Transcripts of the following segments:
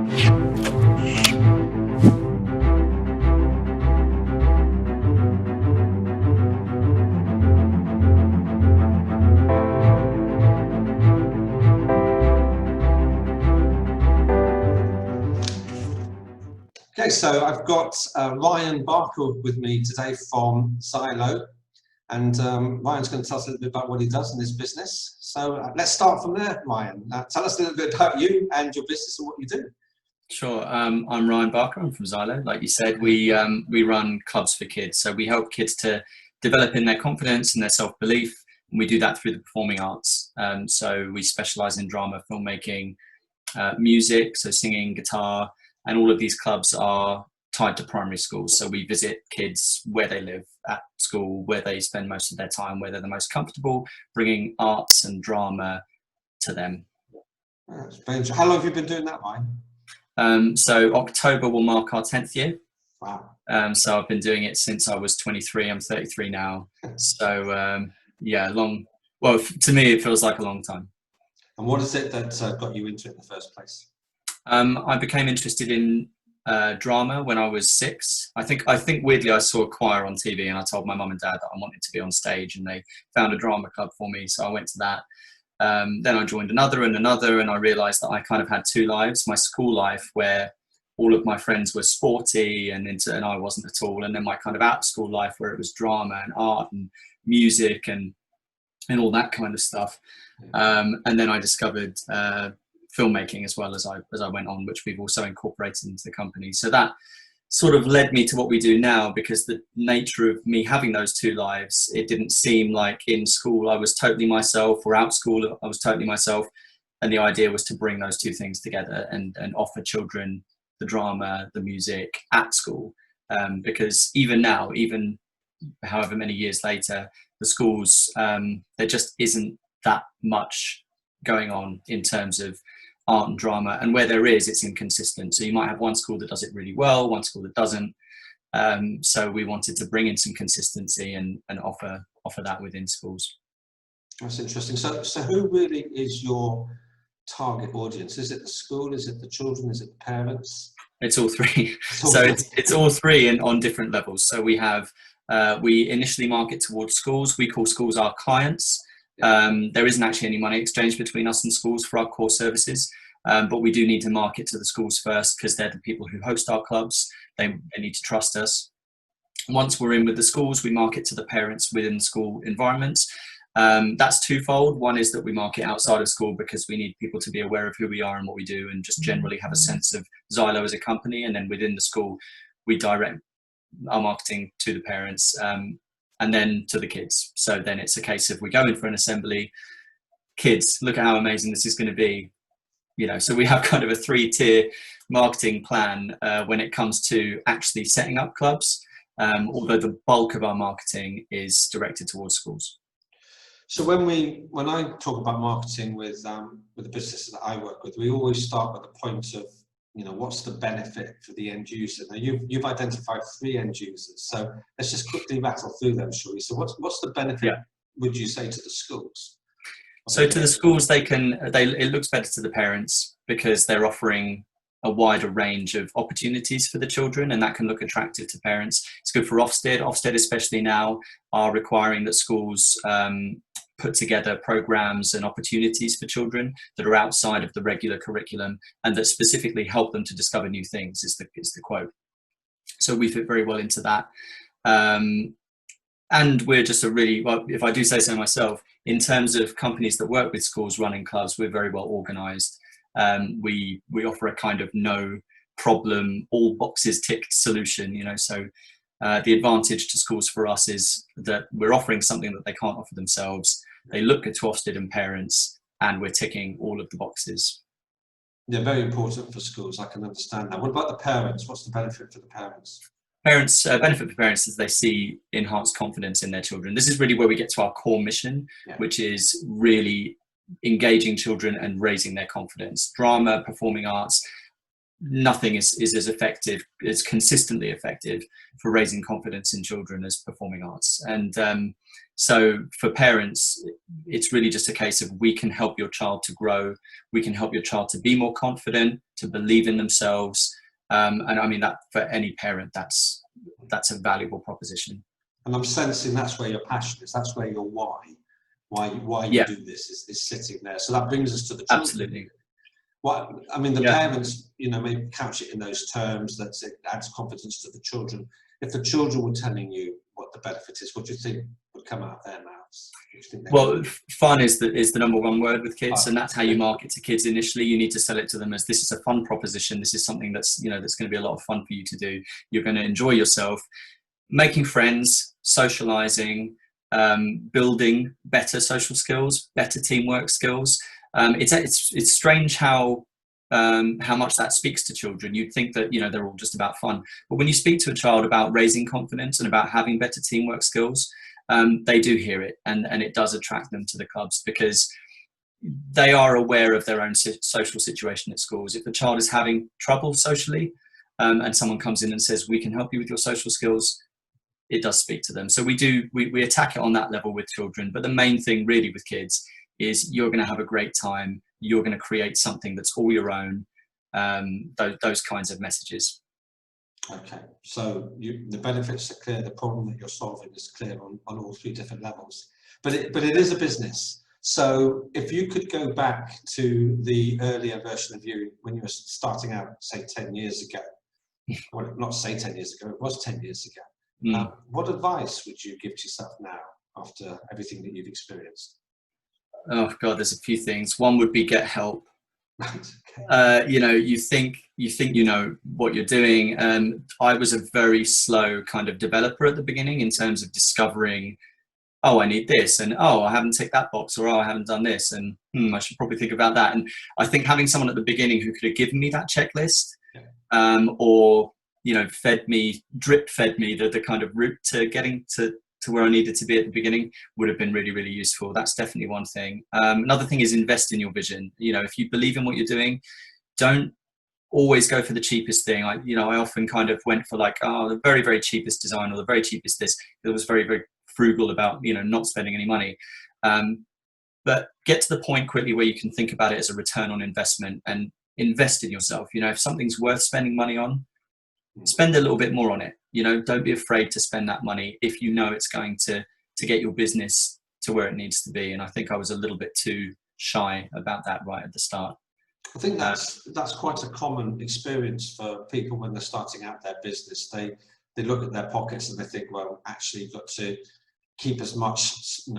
Okay, so I've got Ryan Barker with me today from Zylo, and Ryan's going to tell us a little bit about what he does in his business. So let's start from there, Ryan. Tell us a little bit about you and your business and what you do. Sure. I'm Ryan Barker. I'm from Zylo. Like you said, we run clubs for kids. So we help kids to develop in their confidence and their self-belief, and we do that through the performing arts. So we specialize in drama, filmmaking, music, so singing, guitar, and all of these clubs are tied to primary schools. So we visit kids where they live at school, where they spend most of their time, where they're the most comfortable, bringing arts and drama to them. How long have you been doing that, Ryan? So October will mark our 10th year. Wow. So I've been doing it since I was 23. I'm 33 now. So yeah, long. Well, to me, it feels like a long time. And what is it that got you into it in the first place? I became interested in drama when I was 6. I think weirdly I saw a choir on TV, and I told my mum and dad that I wanted to be on stage, and they found a drama club for me, so I went to that. Then I joined another, and I realised that I kind of had 2 lives: my school life, where all of my friends were sporty and I wasn't at all, and then my kind of out of school life, where it was drama and art and music and all that kind of stuff. And then I discovered filmmaking as well as I went on, which we've also incorporated into the company. So that sort of led me to what we do now, because the nature of me having those 2 lives, it didn't seem like in school I was totally myself, or out school I was totally myself. And the idea was to bring those 2 things together and offer children the drama, the music at school. Because even now, even however many years later, the schools, there just isn't that much going on in terms of art and drama, and where there is, it's inconsistent. So you might have one school that does it really well, one school that doesn't. So we wanted to bring in some consistency and offer that within schools. That's interesting. So who really is your target audience? Is it the school? Is it the children? Is it the parents? It's all 3. It's all 3 and on different levels. So we have we initially market towards schools. We call schools our clients. There isn't actually any money exchange between us and schools for our core services, but we do need to market to the schools first, because they're the people who host our clubs. They need to trust us. Once we're in with the schools, we market to the parents within the school environments. That's twofold. One is that we market outside of school, because we need people to be aware of who we are and what we do, and just generally have a sense of Zylo as a company. And then within the school, we direct our marketing to the parents, and then to the kids. So then it's a case of, we go in for an assembly, kids, look at how amazing this is going to be. So we have kind of a 3-tier marketing plan when it comes to actually setting up clubs, although the bulk of our marketing is directed towards schools. So when I talk about marketing with the businesses that I work with, we always start with the point of, what's the benefit for the end user? Now you've identified 3 end users, so let's just quickly rattle through them, shall we? So what's the benefit, would you say, to the schools? So to the schools, it looks better to the parents, because they're offering a wider range of opportunities for the children, and that can look attractive to parents. It's good for Ofsted. Ofsted, especially now, are requiring that schools put together programs and opportunities for children that are outside of the regular curriculum, and that specifically help them to discover new things, is the quote. So we fit very well into that. And we're just if I do say so myself, in terms of companies that work with schools running clubs, we're very well organized. We offer a kind of no problem, all boxes ticked solution, so the advantage to schools for us is that we're offering something that they can't offer themselves. They look good to Ofsted and parents, and we're ticking all of the boxes. Yeah, very important for schools. I can understand that. What about the parents? What's the benefit for the parents? Benefit for parents is they see enhanced confidence in their children. This is really where we get to our core mission, which is really engaging children and raising their confidence. Drama, performing arts, nothing is as effective, consistently effective for raising confidence in children as performing arts. And So for parents, it's really just a case of, we can help your child to grow. We can help your child to be more confident, to believe in themselves. And I mean, that for any parent, that's a valuable proposition. And I'm sensing that's where your passion is. That's where your why you Yeah, do this is sitting there. So that brings us to the children. absolutely. What I mean, the Yeah. parents, maybe couch it in those terms, that it adds confidence to the children. If the children were telling you what the benefit is, what do you think would come out of their mouths? Well, fun is the number one word with kids, Fun. and that's how you market to kids initially. You need to sell it to them as, this is a fun proposition. This is something that's that's going to be a lot of fun for you to do. You're going to enjoy yourself, making friends, socializing, building better social skills, better teamwork skills. It's strange how much that speaks to children. You'd think that they're all just about fun, but when you speak to a child about raising confidence and about having better teamwork skills, they do hear it, and it does attract them to the clubs, because they are aware of their own social situation at schools. If a child is having trouble socially, and someone comes in and says, we can help you with your social skills, it does speak to them. So we attack it on that level with children. But the main thing really with kids is, you're going to have a great time. You're going to create something that's all your own. Those kinds of messages. Okay, so the benefits are clear. The problem that you're solving is clear on all three different levels. But it is a business. So if you could go back to the earlier version of you when you were starting out, say 10 years ago, well, not say 10 years ago, it was 10 years ago. What advice would you give to yourself now after everything that you've experienced? Oh God, there's a few things. One would be, get help. Right. Okay. You think you know what you're doing. I was a very slow kind of developer at the beginning, in terms of discovering, oh, I need this, and oh, I haven't ticked that box, or oh, I haven't done this, and I should probably think about that. And I think having someone at the beginning who could have given me that checklist, or drip fed me the kind of route to getting to where I needed to be at the beginning, would have been really, really useful. That's definitely one thing. Another thing is, invest in your vision. If you believe in what you're doing, don't always go for the cheapest thing. I often kind of went for the very, very cheapest design, or the very cheapest this. It was very, very frugal about not spending any money. But get to the point quickly where you can think about it as a return on investment, and invest in yourself. If something's worth spending money on, spend a little bit more on it. Don't be afraid to spend that money if it's going to get your business to where it needs to be. And I think I was a little bit too shy about that right at the start. I think that's quite a common experience for people when they're starting out their business. They look at their pockets and they think, well, actually, you've got to keep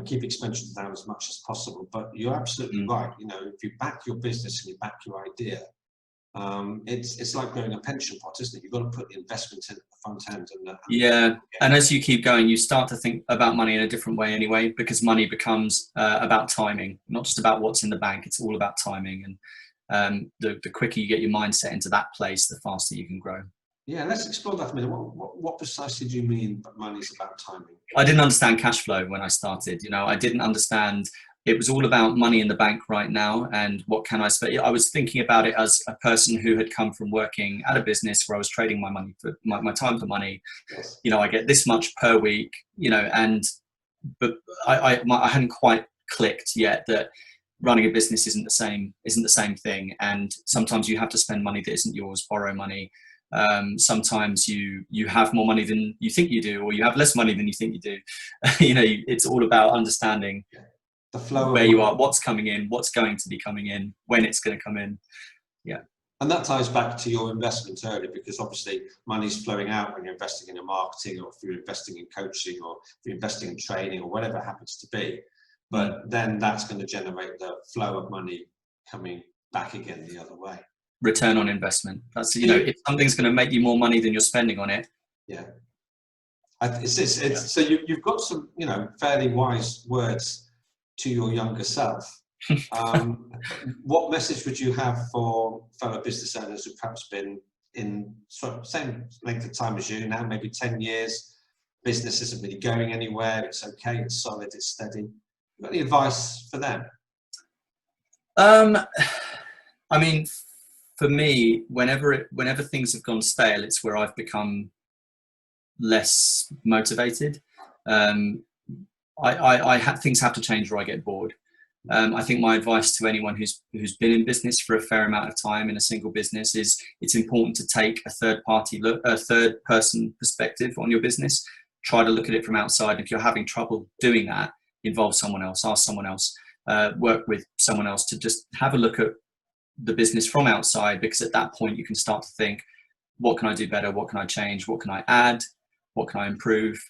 keep expenses down as much as possible. But you're absolutely right. If you back your business and you back your idea, it's like growing a pension pot, isn't it? You've got to put the investment in at the front end. And as you keep going, you start to think about money in a different way anyway, because money becomes about timing, not just about what's in the bank. It's all about timing. And the quicker you get your mindset into that place, the faster you can grow. Yeah, let's explore that a minute. What precisely do you mean that money's about timing? I didn't understand cash flow when I started. I didn't understand. It was all about money in the bank right now, and what can I spend? I was thinking about it as a person who had come from working at a business where I was trading my money for my time for money. Yes. I get this much per week, but I hadn't quite clicked yet that running a business isn't the same thing. And sometimes you have to spend money that isn't yours, borrow money. Sometimes you have more money than you think you do, or you have less money than you think you do. It's all about understanding the flow where you are, what's coming in, what's going to be coming in, when it's going to come in. Yeah. And that ties back to your investment earlier, because obviously money's flowing out when you're investing in your marketing, or if you're investing in coaching, or if you're investing in training, or whatever it happens to be. But then that's going to generate the flow of money coming back again the other way. Return on investment. That's, if something's going to make you more money than you're spending on it. Yeah. So you've got some, fairly wise words to your younger self. What message would you have for fellow business owners who've perhaps been in sort of same length of time as you now, maybe 10 years, business isn't really going anywhere, it's okay, it's solid, it's steady? Got any advice for them? I mean, for me, whenever things have gone stale, it's where I've become less motivated. things have to change or I get bored. I think my advice to anyone who's been in business for a fair amount of time in a single business is it's important to take a third person perspective on your business. Try to look at it from outside. If you're having trouble doing that, involve someone else, ask someone else, work with someone else to just have a look at the business from outside, because at that point you can start to think, what can I do better? What can I change? What can I add? What can I improve?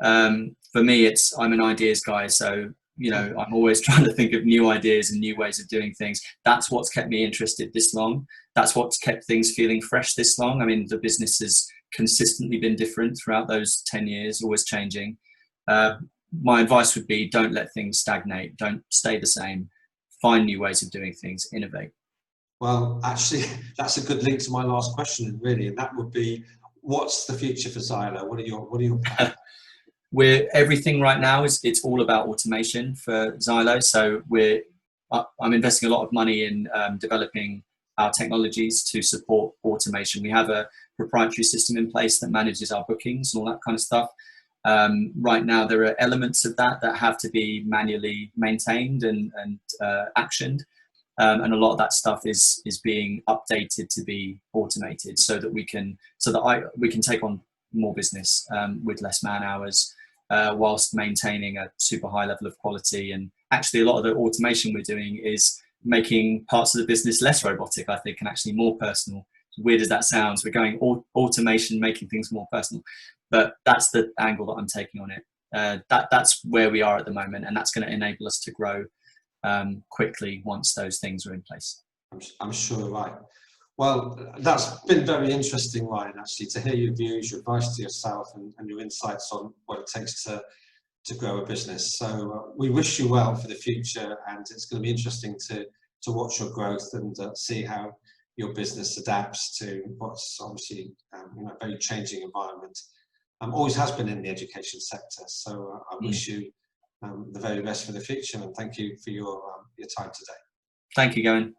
For me, I'm an ideas guy, so I'm always trying to think of new ideas and new ways of doing things. That's what's kept me interested this long. That's what's kept things feeling fresh this long. I mean, the business has consistently been different throughout those 10 years, always changing. My advice would be, don't let things stagnate. Don't stay the same. Find new ways of doing things, innovate. Well, actually, that's a good link to my last question, really, and that would be, what's the future for Zylo? What are your plans? Everything right now it's all about automation for Zylo. So I'm investing a lot of money in developing our technologies to support automation. We have a proprietary system in place that manages our bookings and all that kind of stuff. Right now, there are elements of that have to be manually maintained and actioned. And a lot of that stuff is being updated to be automated, so that we can take on more business with less man hours, whilst maintaining a super high level of quality. And actually, a lot of the automation we're doing is making parts of the business less robotic, I think, and actually more personal. As weird as that sounds, we're going automation, making things more personal. But that's the angle that I'm taking on it. That's where we are at the moment, and that's going to enable us to grow quickly once those things are in place. I'm sure, right. Well, that's been very interesting, Ryan, actually, to hear your views, your advice to yourself, and your insights on what it takes to grow a business. So we wish you well for the future, and it's going to be interesting to watch your growth and see how your business adapts to what's obviously a very changing environment. Always has been in the education sector. So I wish you the very best for the future, and thank you for your time today. Thank you, Gavin.